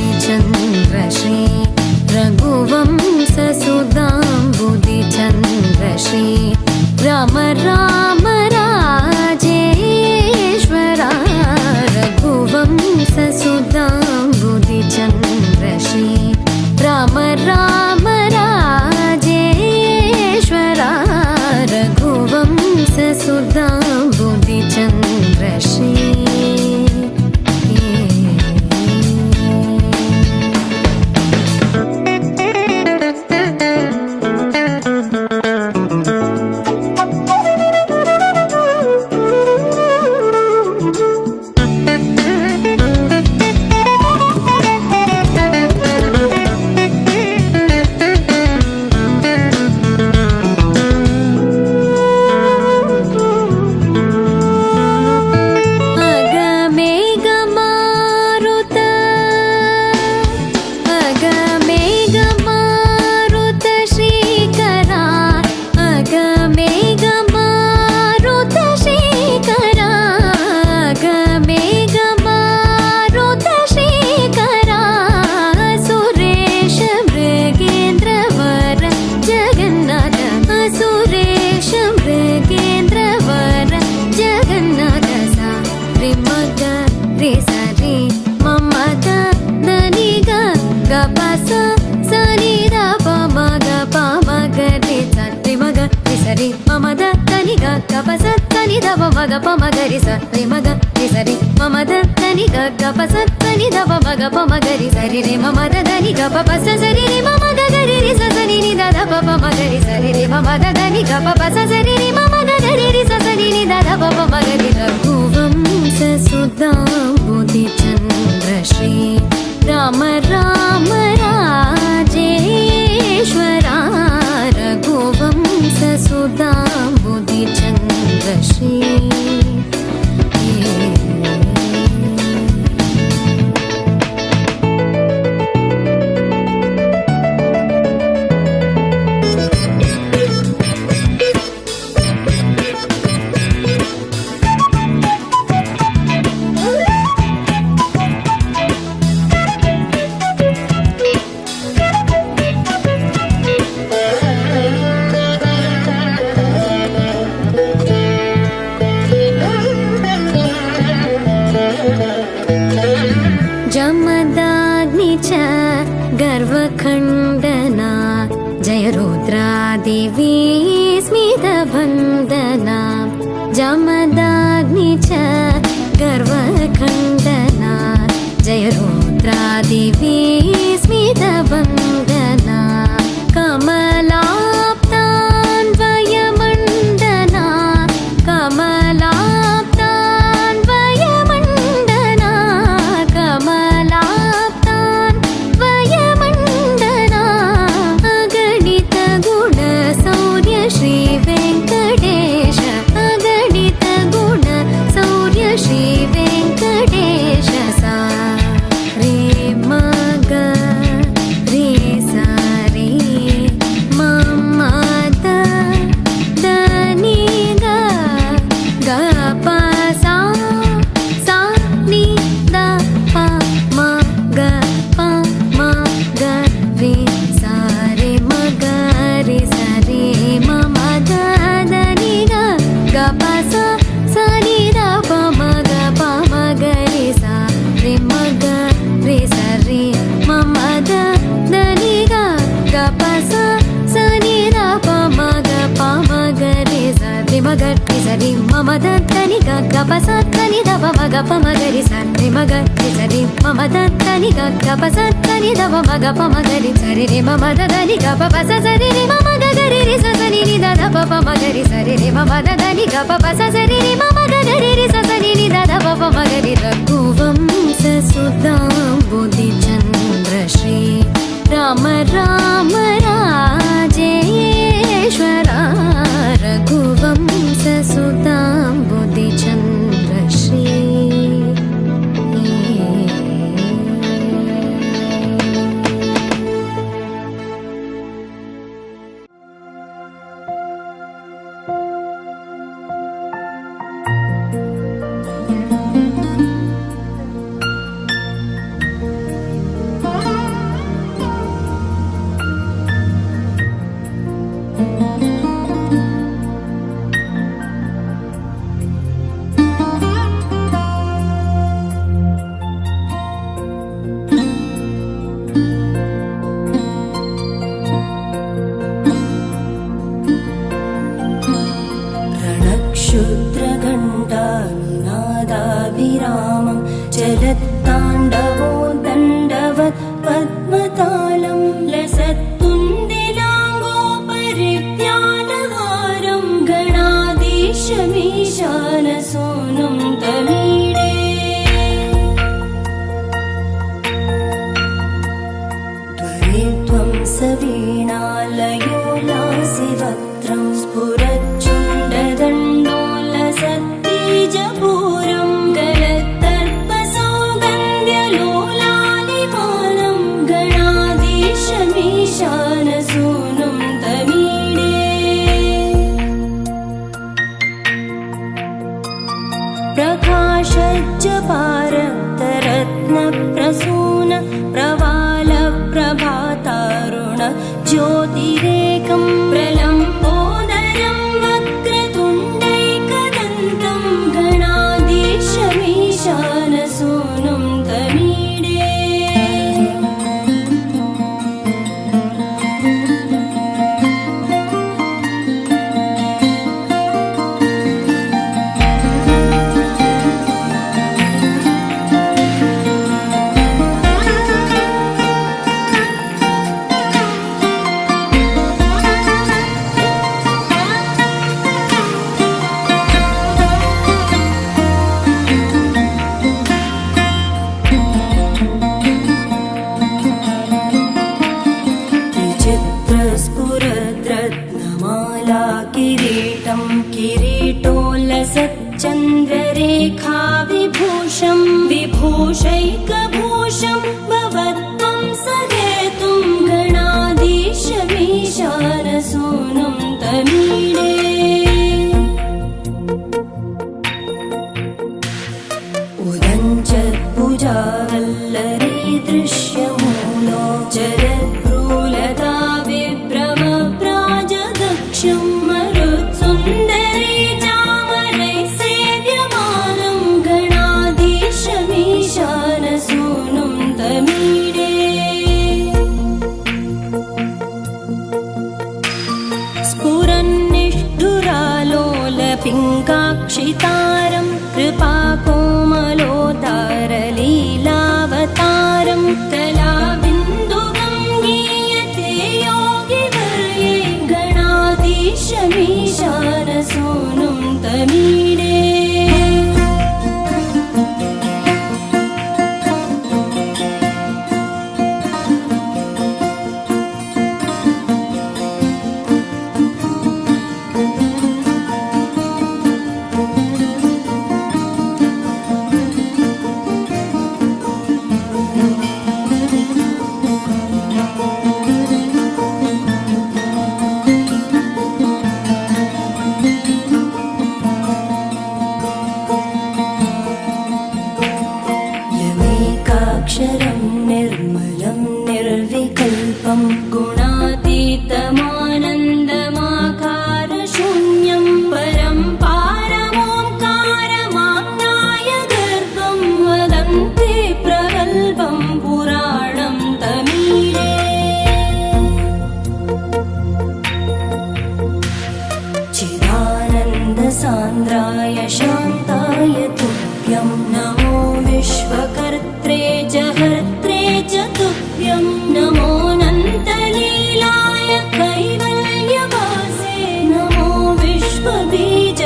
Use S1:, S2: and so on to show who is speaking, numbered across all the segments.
S1: रघुवंशसुधाम्बुधिचन्द्रश्री रघुवंशसुधाम्बुधिचन्द्रश्री राम राम राजेश्वरा रघुवंशसुधाम्बुधिचन्द्रश्री राम राम राजेश्वरा रघुवंशसुधाम्बुधिचन्द्रश्री మగ పమగరి సరి మగ సరి మమద దని గ పసని దవ మగ పమగరి సరి రే మమద దని గ పస సరి రే మమగ గరి రి సని ని ద ద పమగరి సరి రే మమద దని గ పస సరి రే మమగ గరి రి సని ని ద ద పమగరి రఘువంశసుధాంబుధిచन्द्రశ్రీ రామ రామ రాజేశ్వరా రఘువంశసుధాంబుధిచन्द्రశ్రీ जमदाग्नि च गर्वखण्डना जय रुद्रादेवी स्मितवन्दना जमदाग्नि च गर्वखण्डना जय रुद्रादेवी स्मितवन्दना कमलाप्तान्वयमण्डना సరి మమద దని గ పస దని దవ మగ పమగరి సరి మగ సరి మమద దని గ పస దని దవ మగ పమగరి సరి రే మమద దని గ పస సరి రే మమగ గరి రి సని ని मद దని గప పస సరి రి మమ గరి రి స సని ని ద ద ప ప మ గరి రఘువంశ సుధాంబుధి చంద్రశ్రీ రామ రామ రాజేశ్వర రఘువంశ సుధాంబుధి చంద్రశ్రీ
S2: क्षुद्रघण्टानिनादाभिरामं चलत्ताण्डवो दण्डवत् पद्मतालं लसत्तुन्दिलाङ्गोपरिज्ञानहारं गणाधीशमीशानसूनुं तमीडे त्वरित्वं सवीणालयो लासिवक्त्रं स्फुरच्चुण्डदण्डोलसत्तीजपूरं गलत्तर्पसौगन्ध्यलोलालिमानं गणाधीशमीशानसूनुं तमीडे प्रकाशज्जपारक्तरत्नप्रसून प्रवालप्रभातारुण ज्योतिरेकं प्रलम्बोदरं वक्रतुण्डैकदन्तं गणाधीशमीशानसूनुं तमीडे विचित्रस्फुरद्रत्नमाला किरीटं किरीटोल्लसच्चन्द्ररेखा विभूषं विभूषैकभूषं भवत्वं सहेतुं गणाधीशमीशानसूनुं तमीडे उदञ्चत्भुजावल्लरी दृश्यमूलो जलद्भ्रूलता विभ्रमप्राजदक्षं मरुत्सुन्दरी चामरैः सेव्यमानं गणाधीशमीशानसूनुं तमीडे स्फुरन्निष्ठुरालोलपिङ्गाक्षितारं कृपाकोमलोतारलीलावतारं कलाबिन्दुगं गीयते योगिवर्ये गणाधीशमीशानसूनुं तमीडे यमेकाक्षरं निर्मलं निर्विकल्पं गुणातीतमानन्दमाकारशून्यं परं पारमोङ्कारमाज्ञाय गर्भं वदन्ति प्रगल्भं पुराणं तमीडे चिदानन्दसान्द्राय शान्ताय तुभ्यं नमो विश्वकर्त्रे च हर्त्रे च तुभ्यं नमोऽनन्तलीलाय कैवल्यवासे नमो विश्वबीज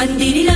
S2: పందిరిలా